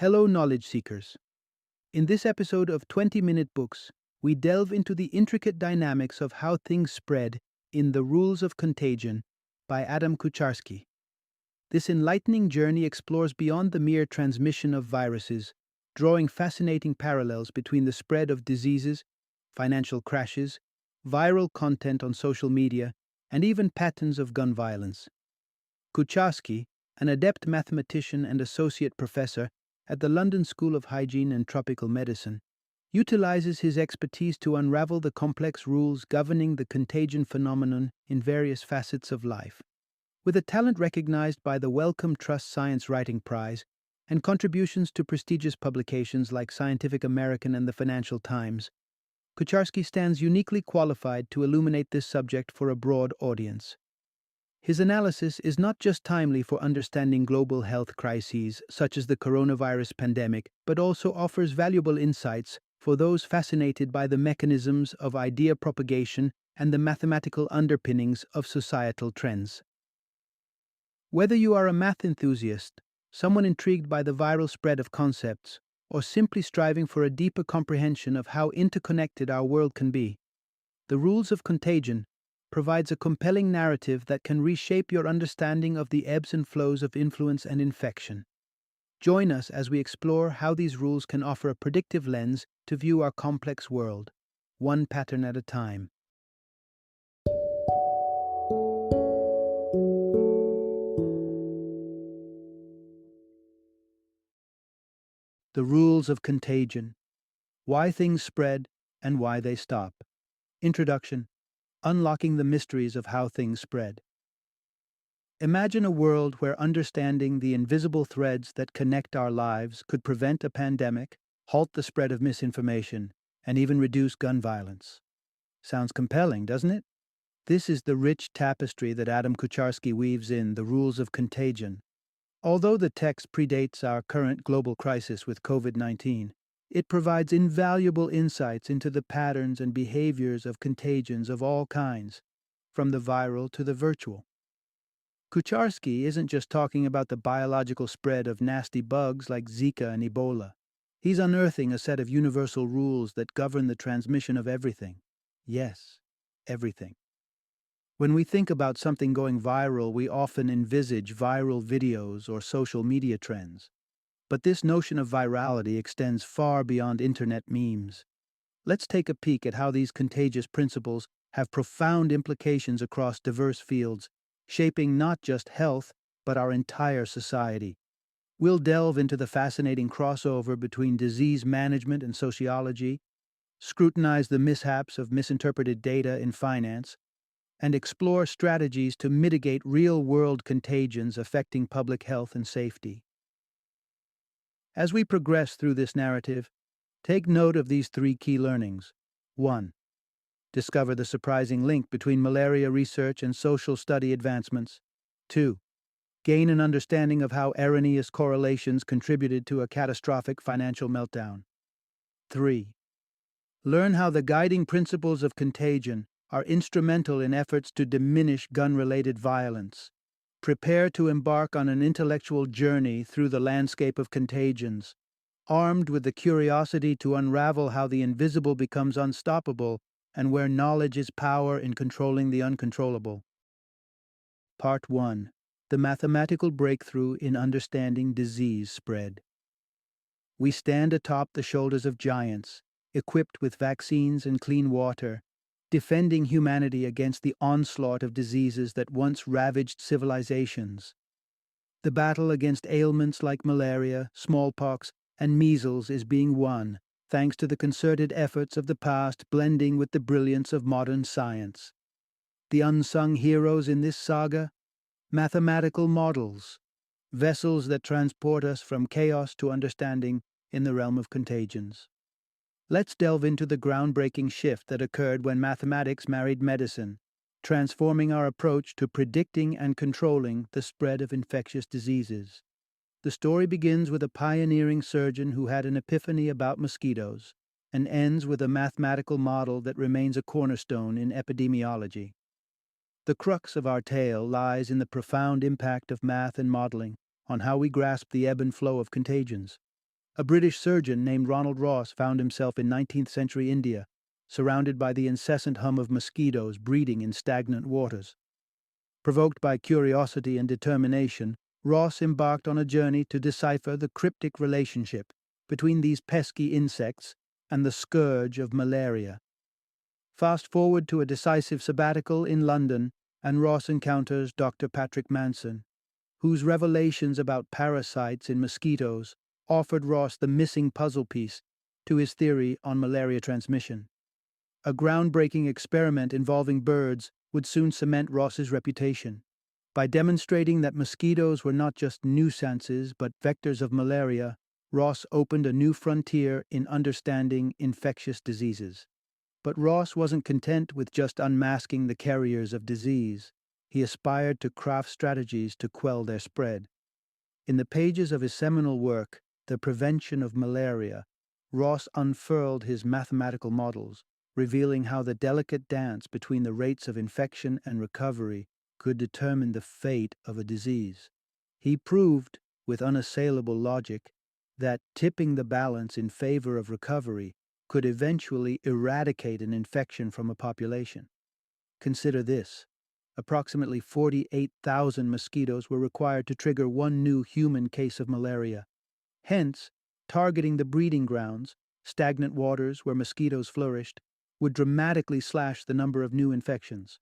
Hello, knowledge seekers. In this episode of 20-Minute Books, we delve into the intricate dynamics of how things spread in The Rules of Contagion by Adam Kucharski. This enlightening journey explores beyond the mere transmission of viruses, drawing fascinating parallels between the spread of diseases, financial crashes, viral content on social media, and even patterns of gun violence. Kucharski, an adept mathematician and associate professor at the London School of Hygiene and Tropical Medicine, utilizes his expertise to unravel the complex rules governing the contagion phenomenon in various facets of life. With a talent recognized by the Wellcome Trust Science Writing Prize and contributions to prestigious publications like Scientific American and the Financial Times, Kucharski stands uniquely qualified to illuminate this subject for a broad audience. His analysis is not just timely for understanding global health crises such as the coronavirus pandemic, but also offers valuable insights for those fascinated by the mechanisms of idea propagation and the mathematical underpinnings of societal trends. Whether you are a math enthusiast, someone intrigued by the viral spread of concepts, or simply striving for a deeper comprehension of how interconnected our world can be, The Rules of Contagion provides a compelling narrative that can reshape your understanding of the ebbs and flows of influence and infection. Join us as we explore how these rules can offer a predictive lens to view our complex world, one pattern at a time. The Rules of Contagion: Why Things Spread and Why They Stop. Introduction: Unlocking the Mysteries of How Things Spread. Imagine a world where understanding the invisible threads that connect our lives could prevent a pandemic, halt the spread of misinformation, and even reduce gun violence. Sounds compelling, doesn't it? This is the rich tapestry that Adam Kucharski weaves in The Rules of Contagion. Although the text predates our current global crisis with COVID-19, it provides invaluable insights into the patterns and behaviors of contagions of all kinds, from the viral to the virtual. Kucharski isn't just talking about the biological spread of nasty bugs like Zika and Ebola. He's unearthing a set of universal rules that govern the transmission of everything. Yes, everything. When we think about something going viral, we often envisage viral videos or social media trends. But this notion of virality extends far beyond internet memes. Let's take a peek at how these contagious principles have profound implications across diverse fields, shaping not just health, but our entire society. We'll delve into the fascinating crossover between disease management and sociology, scrutinize the mishaps of misinterpreted data in finance, and explore strategies to mitigate real-world contagions affecting public health and safety. As we progress through this narrative, take note of these three key learnings. 1. Discover the surprising link between malaria research and social study advancements. 2. Gain an understanding of how erroneous correlations contributed to a catastrophic financial meltdown. 3. Learn how the guiding principles of contagion are instrumental in efforts to diminish gun-related violence. Prepare to embark on an intellectual journey through the landscape of contagions, armed with the curiosity to unravel how the invisible becomes unstoppable and where knowledge is power in controlling the uncontrollable. Part 1. The Mathematical Breakthrough in Understanding Disease Spread. We stand atop the shoulders of giants, equipped with vaccines and clean water, defending humanity against the onslaught of diseases that once ravaged civilizations. The battle against ailments like malaria, smallpox, and measles is being won, thanks to the concerted efforts of the past blending with the brilliance of modern science. The unsung heroes in this saga? Mathematical models, vessels that transport us from chaos to understanding in the realm of contagions. Let's delve into the groundbreaking shift that occurred when mathematics married medicine, transforming our approach to predicting and controlling the spread of infectious diseases. The story begins with a pioneering surgeon who had an epiphany about mosquitoes, and ends with a mathematical model that remains a cornerstone in epidemiology. The crux of our tale lies in the profound impact of math and modeling on how we grasp the ebb and flow of contagions. A British surgeon named Ronald Ross found himself in 19th century India, surrounded by the incessant hum of mosquitoes breeding in stagnant waters. Provoked by curiosity and determination, Ross embarked on a journey to decipher the cryptic relationship between these pesky insects and the scourge of malaria. Fast forward to a decisive sabbatical in London, and Ross encounters Dr. Patrick Manson, whose revelations about parasites in mosquitoes offered Ross the missing puzzle piece to his theory on malaria transmission. A groundbreaking experiment involving birds would soon cement Ross's reputation. By demonstrating that mosquitoes were not just nuisances but vectors of malaria, Ross opened a new frontier in understanding infectious diseases. But Ross wasn't content with just unmasking the carriers of disease. He aspired to craft strategies to quell their spread. In the pages of his seminal work, The Prevention of Malaria, Ross unfurled his mathematical models, revealing how the delicate dance between the rates of infection and recovery could determine the fate of a disease. He proved, with unassailable logic, that tipping the balance in favor of recovery could eventually eradicate an infection from a population. Consider this. Approximately 48,000 mosquitoes were required to trigger one new human case of malaria. Hence, targeting the breeding grounds, stagnant waters where mosquitoes flourished, would dramatically slash the number of new infections.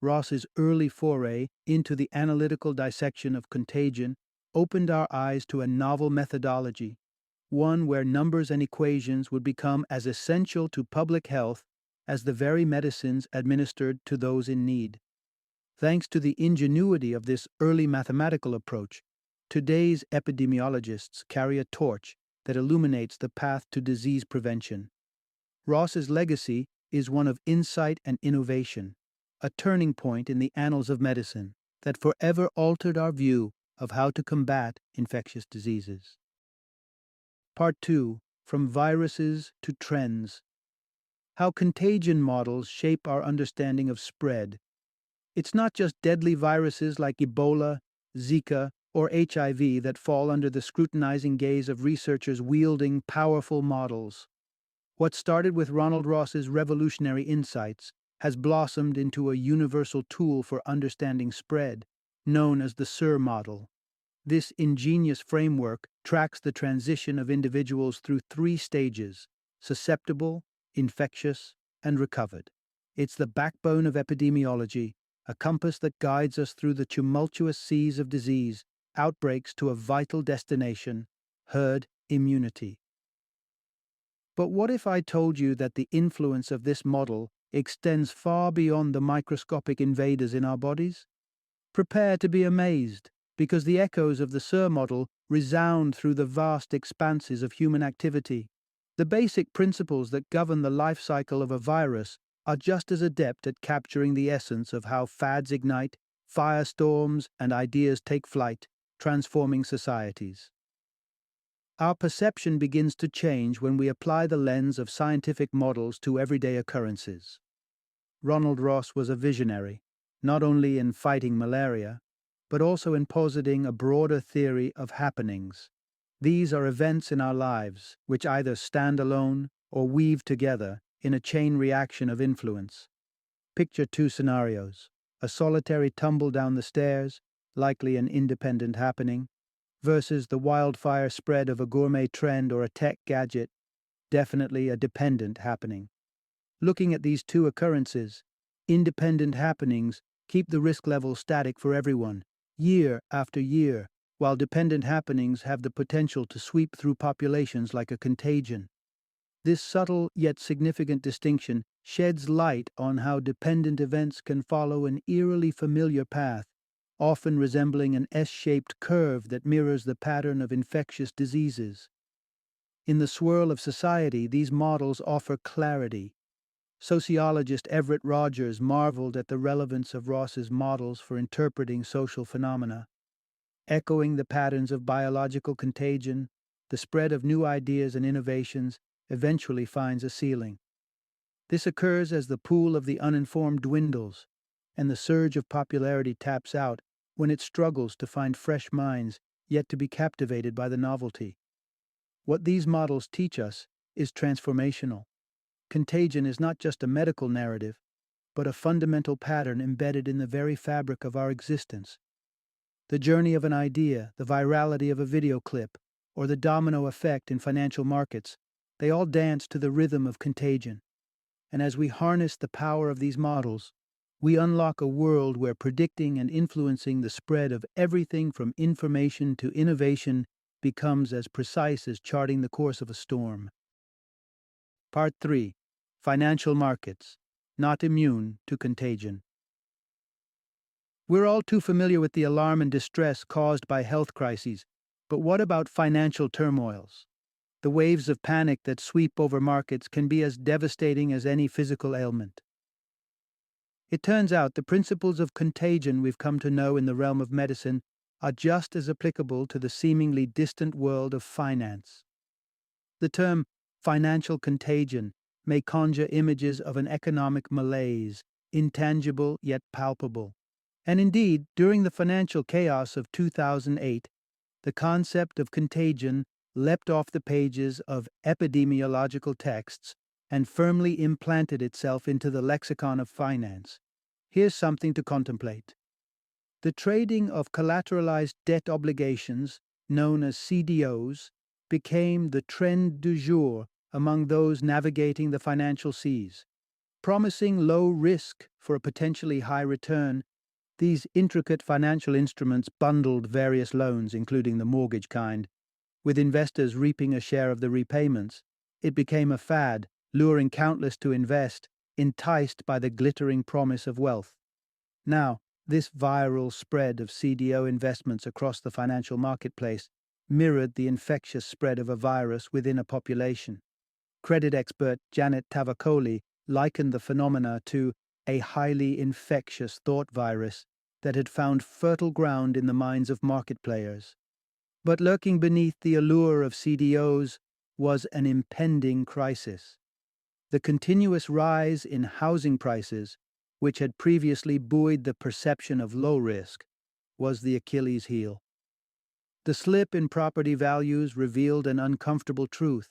Ross's early foray into the analytical dissection of contagion opened our eyes to a novel methodology, one where numbers and equations would become as essential to public health as the very medicines administered to those in need. Thanks to the ingenuity of this early mathematical approach, today's epidemiologists carry a torch that illuminates the path to disease prevention. Ross's legacy is one of insight and innovation, a turning point in the annals of medicine that forever altered our view of how to combat infectious diseases. Part 2. From Viruses to Trends. How contagion models shape our understanding of spread. It's not just deadly viruses like Ebola, Zika, or HIV that fall under the scrutinizing gaze of researchers wielding powerful models. What started with Ronald Ross's revolutionary insights has blossomed into a universal tool for understanding spread, known as the SIR model. This ingenious framework tracks the transition of individuals through three stages: susceptible, infectious, and recovered. It's the backbone of epidemiology, a compass that guides us through the tumultuous seas of disease, outbreaks to a vital destination, herd immunity. But what if I told you that the influence of this model extends far beyond the microscopic invaders in our bodies? Prepare to be amazed, because the echoes of the SIR model resound through the vast expanses of human activity. The basic principles that govern the life cycle of a virus are just as adept at capturing the essence of how fads ignite, firestorms, and ideas take flight, transforming societies. Our perception begins to change when we apply the lens of scientific models to everyday occurrences. Ronald Ross was a visionary, not only in fighting malaria, but also in positing a broader theory of happenings. These are events in our lives which either stand alone or weave together in a chain reaction of influence. Picture two scenarios: a solitary tumble down the stairs, likely an independent happening, versus the wildfire spread of a gourmet trend or a tech gadget, definitely a dependent happening. Looking at these two occurrences, independent happenings keep the risk level static for everyone, year after year, while dependent happenings have the potential to sweep through populations like a contagion. This subtle yet significant distinction sheds light on how dependent events can follow an eerily familiar path, often resembling an S-shaped curve that mirrors the pattern of infectious diseases. In the swirl of society, these models offer clarity. Sociologist Everett Rogers marveled at the relevance of Ross's models for interpreting social phenomena. Echoing the patterns of biological contagion, the spread of new ideas and innovations eventually finds a ceiling. This occurs as the pool of the uninformed dwindles, and the surge of popularity taps out when it struggles to find fresh minds yet to be captivated by the novelty. What these models teach us is transformational. Contagion is not just a medical narrative, but a fundamental pattern embedded in the very fabric of our existence. The journey of an idea, the virality of a video clip, or the domino effect in financial markets, they all dance to the rhythm of contagion. And as we harness the power of these models, we unlock a world where predicting and influencing the spread of everything from information to innovation becomes as precise as charting the course of a storm. Part 3. Financial Markets, Not Immune to Contagion. We're all too familiar with the alarm and distress caused by health crises, but what about financial turmoils? The waves of panic that sweep over markets can be as devastating as any physical ailment. It turns out the principles of contagion we've come to know in the realm of medicine are just as applicable to the seemingly distant world of finance. The term financial contagion may conjure images of an economic malaise, intangible yet palpable. And indeed, during the financial chaos of 2008, the concept of contagion leapt off the pages of epidemiological texts and firmly implanted itself into the lexicon of finance. Here's something to contemplate. The trading of collateralized debt obligations, known as CDOs, became the trend du jour among those navigating the financial seas. Promising low risk for a potentially high return, these intricate financial instruments bundled various loans, including the mortgage kind. With investors reaping a share of the repayments, it became a fad, luring countless to invest, enticed by the glittering promise of wealth. Now, this viral spread of CDO investments across the financial marketplace mirrored the infectious spread of a virus within a population. Credit expert Janet Tavakoli likened the phenomena to a highly infectious thought virus that had found fertile ground in the minds of market players. But lurking beneath the allure of CDOs was an impending crisis. The continuous rise in housing prices, which had previously buoyed the perception of low risk, was the Achilles heel. The slip in property values revealed an uncomfortable truth.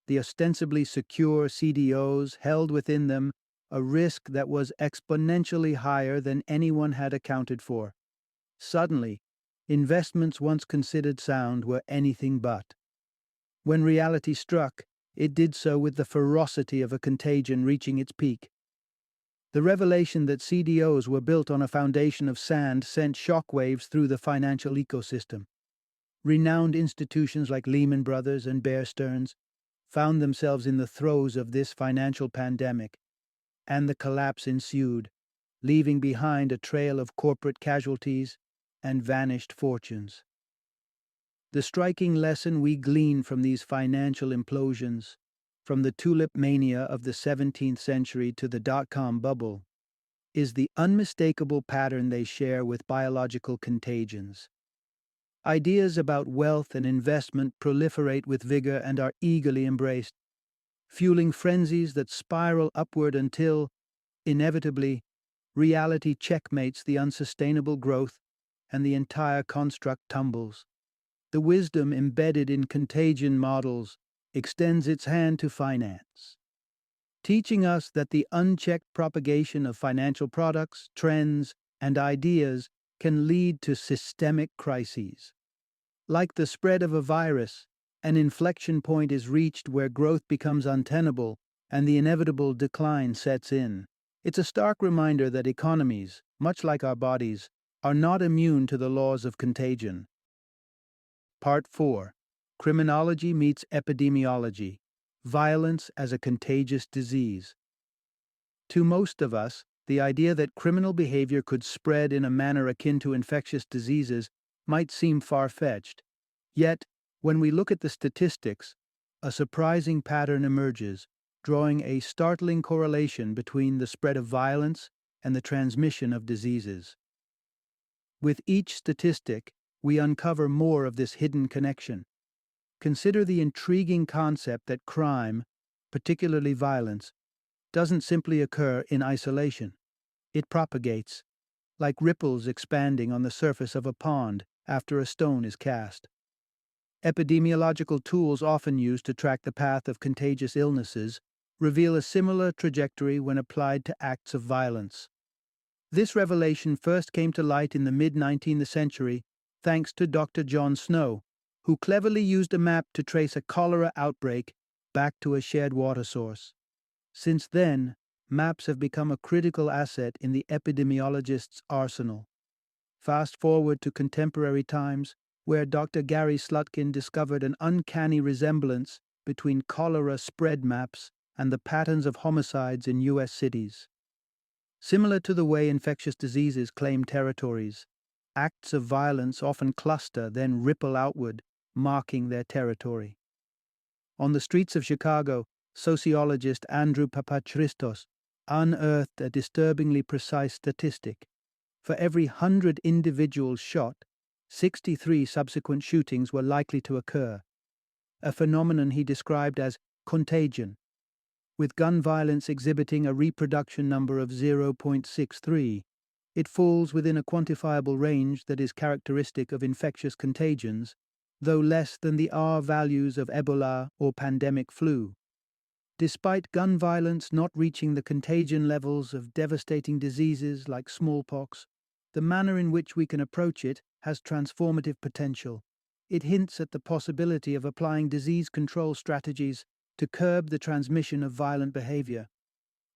The ostensibly secure CDOs held within them a risk that was exponentially higher than anyone had accounted for. Suddenly, investments once considered sound were anything but. When reality struck, it did so with the ferocity of a contagion reaching its peak. The revelation that CDOs were built on a foundation of sand sent shockwaves through the financial ecosystem. Renowned institutions like Lehman Brothers and Bear Stearns found themselves in the throes of this financial pandemic, and the collapse ensued, leaving behind a trail of corporate casualties and vanished fortunes. The striking lesson we glean from these financial implosions, from the tulip mania of the 17th century to the dot-com bubble, is the unmistakable pattern they share with biological contagions. Ideas about wealth and investment proliferate with vigor and are eagerly embraced, fueling frenzies that spiral upward until, inevitably, reality checkmates the unsustainable growth and the entire construct tumbles. The wisdom embedded in contagion models extends its hand to finance, teaching us that the unchecked propagation of financial products, trends, and ideas can lead to systemic crises. Like the spread of a virus, an inflection point is reached where growth becomes untenable and the inevitable decline sets in. It's a stark reminder that economies, much like our bodies, are not immune to the laws of contagion. Part 4. Criminology meets epidemiology. Violence as a contagious disease. To most of us, the idea that criminal behavior could spread in a manner akin to infectious diseases might seem far-fetched. Yet, when we look at the statistics, a surprising pattern emerges, drawing a startling correlation between the spread of violence and the transmission of diseases. With each statistic, we uncover more of this hidden connection. Consider the intriguing concept that crime, particularly violence, doesn't simply occur in isolation. It propagates, like ripples expanding on the surface of a pond after a stone is cast. Epidemiological tools often used to track the path of contagious illnesses reveal a similar trajectory when applied to acts of violence. This revelation first came to light in the mid-19th century thanks to Dr. John Snow, who cleverly used a map to trace a cholera outbreak back to a shared water source. Since then, maps have become a critical asset in the epidemiologist's arsenal. Fast forward to contemporary times, where Dr. Gary Slutkin discovered an uncanny resemblance between cholera spread maps and the patterns of homicides in U.S. cities. Similar to the way infectious diseases claim territories, acts of violence often cluster, then ripple outward, marking their territory. On the streets of Chicago, sociologist Andrew Papachristos unearthed a disturbingly precise statistic. For every 100 individuals shot, 63 subsequent shootings were likely to occur, a phenomenon he described as contagion, with gun violence exhibiting a reproduction number of 0.63. It falls within a quantifiable range that is characteristic of infectious contagions, though less than the R values of Ebola or pandemic flu. Despite gun violence not reaching the contagion levels of devastating diseases like smallpox, the manner in which we can approach it has transformative potential. It hints at the possibility of applying disease control strategies to curb the transmission of violent behavior.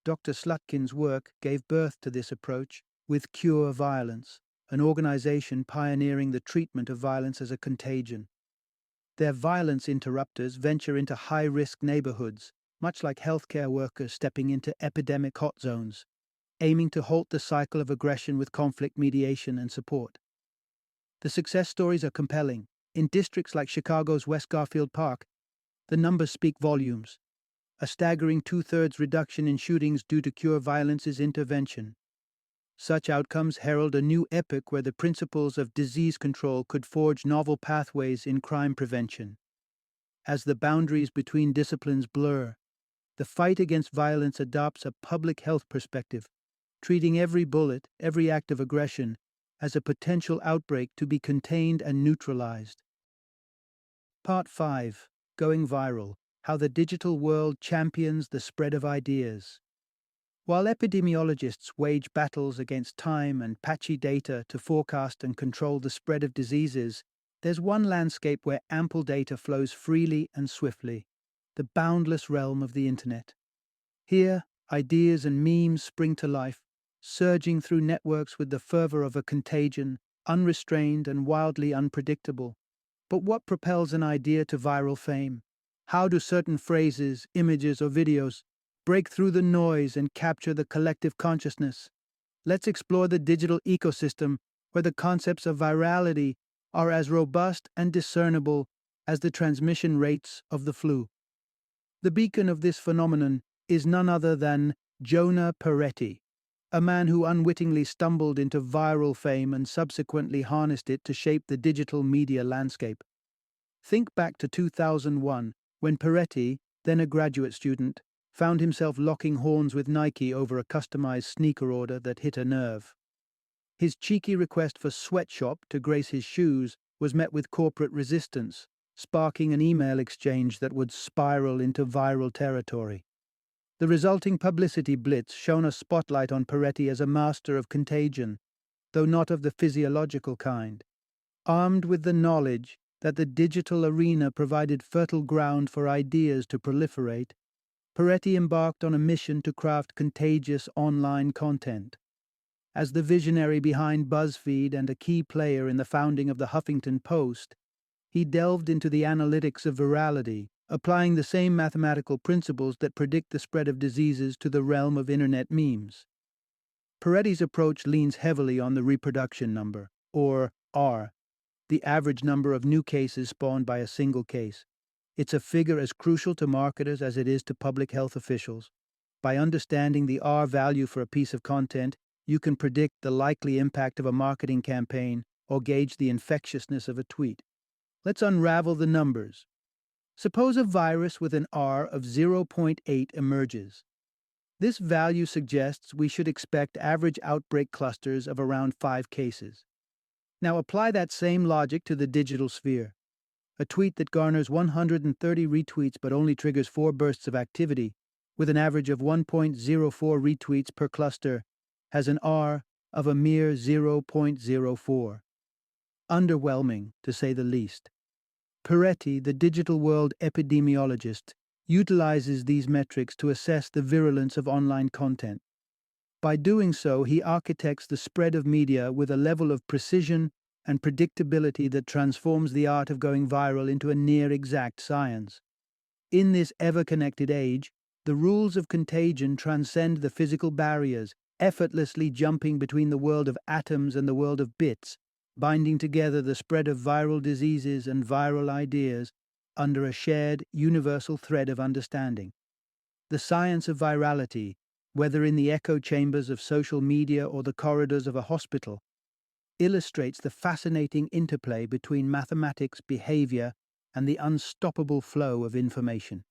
Dr. Slutkin's work gave birth to this approach with Cure Violence, an organization pioneering the treatment of violence as a contagion. Their violence interrupters venture into high-risk neighborhoods, much like healthcare workers stepping into epidemic hot zones, aiming to halt the cycle of aggression with conflict mediation and support. The success stories are compelling. In districts like Chicago's West Garfield Park, the numbers speak volumes. A staggering 2/3 reduction in shootings due to Cure Violence's intervention. Such outcomes herald a new epoch where the principles of disease control could forge novel pathways in crime prevention. As the boundaries between disciplines blur, the fight against violence adopts a public health perspective, treating every bullet, every act of aggression, as a potential outbreak to be contained and neutralized. Part 5. Going Viral: How the Digital World Champions the Spread of Ideas. While epidemiologists wage battles against time and patchy data to forecast and control the spread of diseases, there's one landscape where ample data flows freely and swiftly: the boundless realm of the internet. Here, ideas and memes spring to life, surging through networks with the fervor of a contagion, unrestrained and wildly unpredictable. But what propels an idea to viral fame? How do certain phrases, images, or videos break through the noise and capture the collective consciousness? Let's explore the digital ecosystem where the concepts of virality are as robust and discernible as the transmission rates of the flu. The beacon of this phenomenon is none other than Jonah Peretti, a man who unwittingly stumbled into viral fame and subsequently harnessed it to shape the digital media landscape. Think back to 2001, when Peretti, then a graduate student, found himself locking horns with Nike over a customized sneaker order that hit a nerve. His cheeky request for sweatshop to grace his shoes was met with corporate resistance, sparking an email exchange that would spiral into viral territory. The resulting publicity blitz shone a spotlight on Peretti as a master of contagion, though not of the physiological kind. Armed with the knowledge that the digital arena provided fertile ground for ideas to proliferate, Peretti embarked on a mission to craft contagious online content. As the visionary behind BuzzFeed and a key player in the founding of the Huffington Post, he delved into the analytics of virality, applying the same mathematical principles that predict the spread of diseases to the realm of internet memes. Peretti's approach leans heavily on the reproduction number, or R, the average number of new cases spawned by a single case. It's a figure as crucial to marketers as it is to public health officials. By understanding the R value for a piece of content, you can predict the likely impact of a marketing campaign or gauge the infectiousness of a tweet. Let's unravel the numbers. Suppose a virus with an R of 0.8 emerges. This value suggests we should expect average outbreak clusters of around 5 cases. Now apply that same logic to the digital sphere. A tweet that garners 130 retweets but only triggers 4 bursts of activity, with an average of 1.04 retweets per cluster, has an R of a mere 0.04. Underwhelming, to say the least. Peretti, the digital world epidemiologist, utilizes these metrics to assess the virulence of online content. By doing so, he architects the spread of media with a level of precision and predictability that transforms the art of going viral into a near-exact science. In this ever-connected age, the rules of contagion transcend the physical barriers, effortlessly jumping between the world of atoms and the world of bits, binding together the spread of viral diseases and viral ideas under a shared, universal thread of understanding. The science of virality, whether in the echo chambers of social media or the corridors of a hospital, illustrates the fascinating interplay between mathematics, behavior, and the unstoppable flow of information.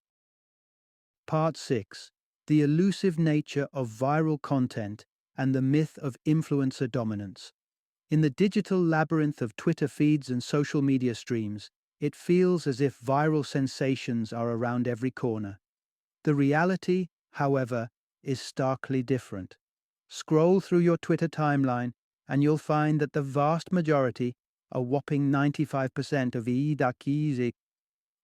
Part 6. The elusive nature of viral content and the myth of influencer dominance. In the digital labyrinth of Twitter feeds and social media streams, it feels as if viral sensations are around every corner. The reality, however, is starkly different. Scroll through your Twitter timeline and you'll find that the vast majority, a whopping 95%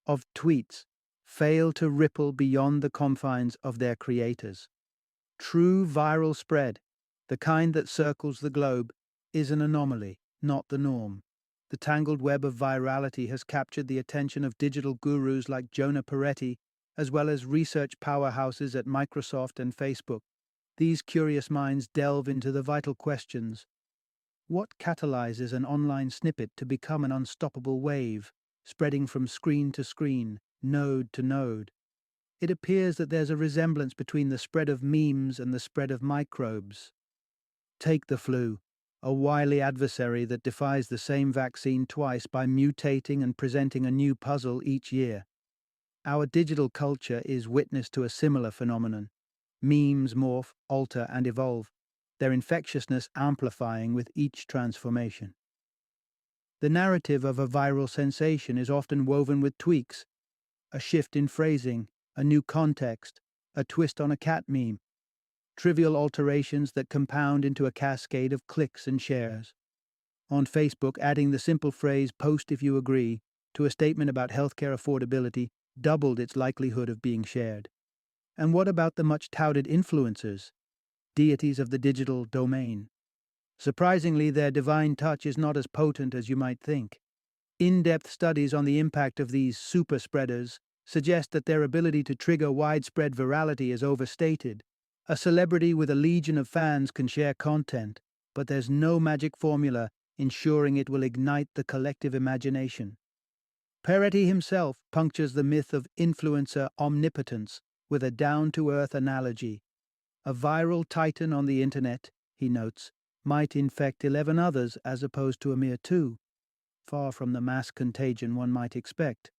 of tweets, fail to ripple beyond the confines of their creators. True viral spread, the kind that circles the globe, is an anomaly, not the norm. The tangled web of virality has captured the attention of digital gurus like Jonah Peretti, as well as research powerhouses at Microsoft and Facebook. These curious minds delve into the vital questions. What catalyzes an online snippet to become an unstoppable wave, spreading from screen to screen, node to node? It appears that there's a resemblance between the spread of memes and the spread of microbes. Take the flu, a wily adversary that defies the same vaccine twice by mutating and presenting a new puzzle each year. Our digital culture is witness to a similar phenomenon. Memes morph, alter, and evolve, their infectiousness amplifying with each transformation. The narrative of a viral sensation is often woven with tweaks, a shift in phrasing, a new context, a twist on a cat meme, trivial alterations that compound into a cascade of clicks and shares. On Facebook, adding the simple phrase "post if you agree" to a statement about healthcare affordability doubled its likelihood of being shared. And what about the much-touted influencers, deities of the digital domain? Surprisingly, their divine touch is not as potent as you might think. In-depth studies on the impact of these super spreaders suggest that their ability to trigger widespread virality is overstated. A celebrity with a legion of fans can share content, but there's no magic formula ensuring it will ignite the collective imagination. Peretti himself punctures the myth of influencer omnipotence with a down-to-earth analogy. A viral titan on the internet, he notes, might infect 11 others as opposed to a mere 2, far from the mass contagion one might expect.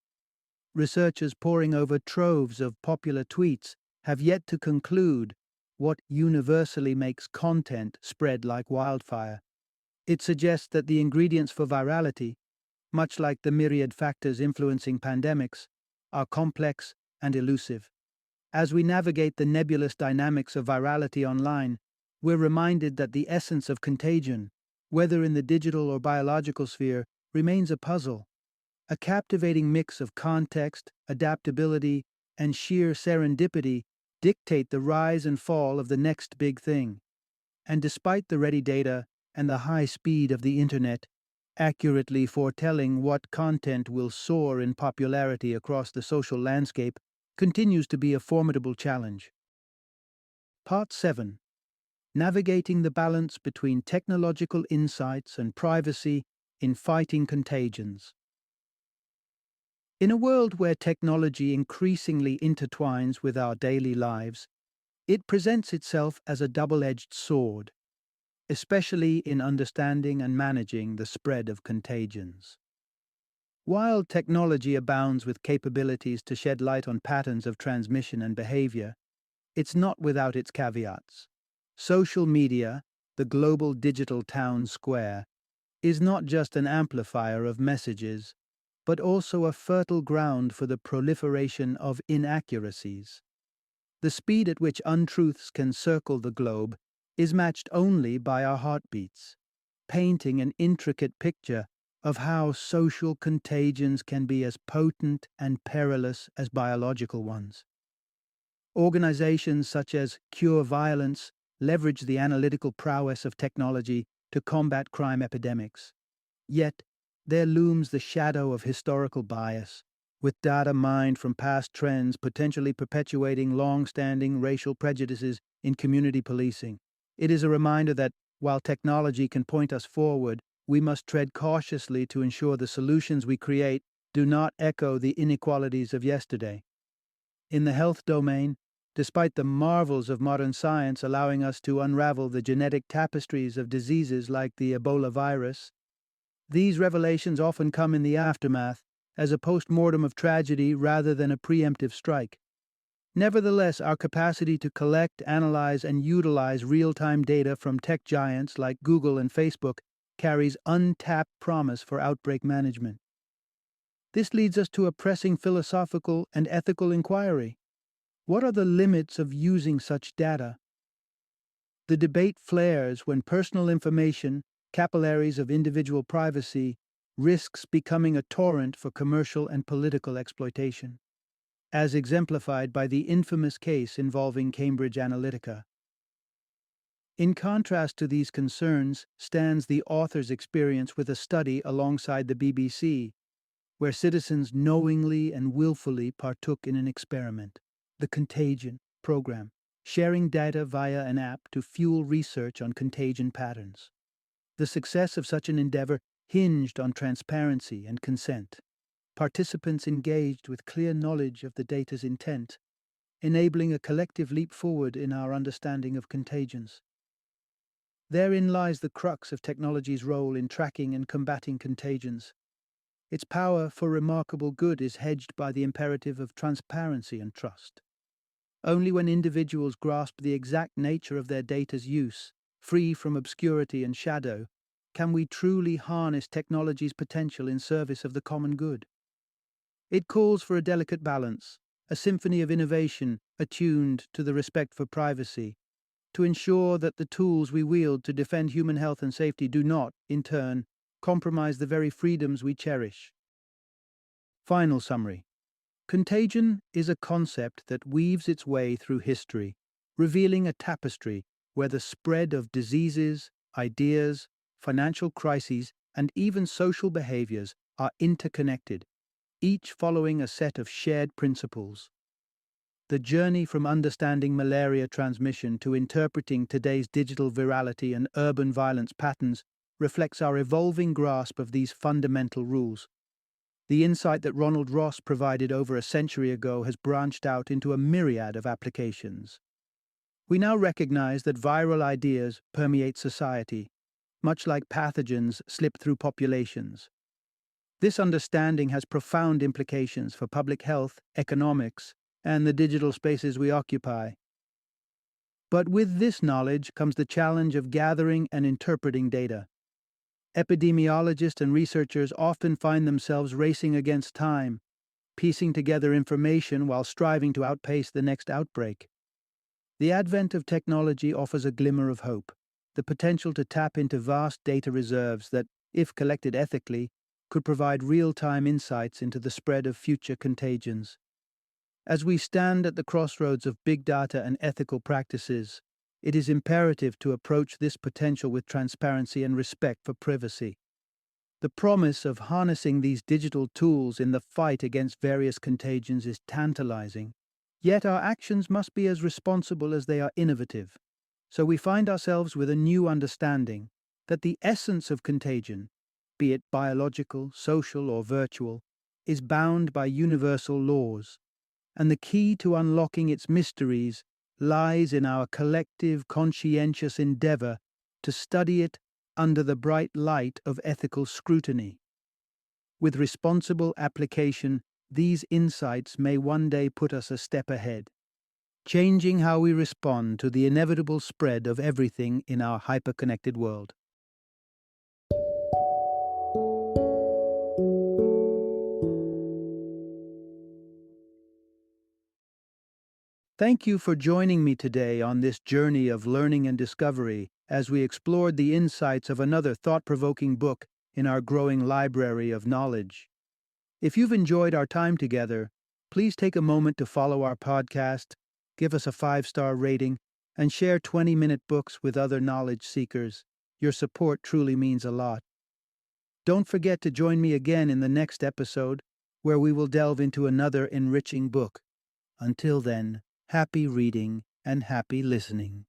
Researchers poring over troves of popular tweets have yet to conclude what universally makes content spread like wildfire. It suggests that the ingredients for virality, much like the myriad factors influencing pandemics, are complex and elusive. As we navigate the nebulous dynamics of virality online, we're reminded that the essence of contagion, whether in the digital or biological sphere, remains a puzzle. A captivating mix of context, adaptability, and sheer serendipity dictate the rise and fall of the next big thing. And despite the ready data and the high speed of the internet, accurately foretelling what content will soar in popularity across the social landscape continues to be a formidable challenge. Part 7. Navigating the balance between technological insights and privacy in fighting contagions. In a world where technology increasingly intertwines with our daily lives, it presents itself as a double-edged sword, especially in understanding and managing the spread of contagions. While technology abounds with capabilities to shed light on patterns of transmission and behavior, it's not without its caveats. Social media, the global digital town square, is not just an amplifier of messages, but also a fertile ground for the proliferation of inaccuracies. The speed at which untruths can circle the globe is matched only by our heartbeats, painting an intricate picture of how social contagions can be as potent and perilous as biological ones. Organizations such as Cure Violence leverage the analytical prowess of technology to combat crime epidemics. Yet, there looms the shadow of historical bias, with data mined from past trends potentially perpetuating long-standing racial prejudices in community policing. It is a reminder that, while technology can point us forward, we must tread cautiously to ensure the solutions we create do not echo the inequalities of yesterday. In the health domain, despite the marvels of modern science allowing us to unravel the genetic tapestries of diseases like the Ebola virus, these revelations often come in the aftermath, as a post-mortem of tragedy rather than a preemptive strike. Nevertheless, our capacity to collect, analyze, and utilize real-time data from tech giants like Google and Facebook carries untapped promise for outbreak management. This leads us to a pressing philosophical and ethical inquiry. What are the limits of using such data? The debate flares when personal information, capillaries of individual privacy, risks becoming a torrent for commercial and political exploitation, as exemplified by the infamous case involving Cambridge Analytica. In contrast to these concerns stands the author's experience with a study alongside the BBC, where citizens knowingly and willfully partook in an experiment, the Contagion program, sharing data via an app to fuel research on contagion patterns. The success of such an endeavor hinged on transparency and consent. Participants engaged with clear knowledge of the data's intent, enabling a collective leap forward in our understanding of contagions. Therein lies the crux of technology's role in tracking and combating contagions. Its power for remarkable good is hedged by the imperative of transparency and trust. Only when individuals grasp the exact nature of their data's use, free from obscurity and shadow, can we truly harness technology's potential in service of the common good. It calls for a delicate balance, a symphony of innovation attuned to the respect for privacy, to ensure that the tools we wield to defend human health and safety do not, in turn, compromise the very freedoms we cherish. Final summary. Contagion is a concept that weaves its way through history, revealing a tapestry where the spread of diseases, ideas, financial crises, and even social behaviors are interconnected, each following a set of shared principles. The journey from understanding malaria transmission to interpreting today's digital virality and urban violence patterns reflects our evolving grasp of these fundamental rules. The insight that Ronald Ross provided over a century ago has branched out into a myriad of applications. We now recognize that viral ideas permeate society, much like pathogens slip through populations. This understanding has profound implications for public health, economics, and the digital spaces we occupy. But with this knowledge comes the challenge of gathering and interpreting data. Epidemiologists and researchers often find themselves racing against time, piecing together information while striving to outpace the next outbreak. The advent of technology offers a glimmer of hope, the potential to tap into vast data reserves that, if collected ethically, could provide real-time insights into the spread of future contagions. As we stand at the crossroads of big data and ethical practices, it is imperative to approach this potential with transparency and respect for privacy. The promise of harnessing these digital tools in the fight against various contagions is tantalizing, yet our actions must be as responsible as they are innovative. So we find ourselves with a new understanding that the essence of contagion, be it biological, social, or virtual, is bound by universal laws, and the key to unlocking its mysteries lies in our collective conscientious endeavor to study it under the bright light of ethical scrutiny. With responsible application, these insights may one day put us a step ahead, changing how we respond to the inevitable spread of everything in our hyper-connected world. Thank you for joining me today on this journey of learning and discovery as we explored the insights of another thought-provoking book in our growing library of knowledge. If you've enjoyed our time together, please take a moment to follow our podcast, give us a 5-star rating, and share 20-minute books with other knowledge seekers. Your support truly means a lot. Don't forget to join me again in the next episode, where we will delve into another enriching book. Until then, happy reading and happy listening.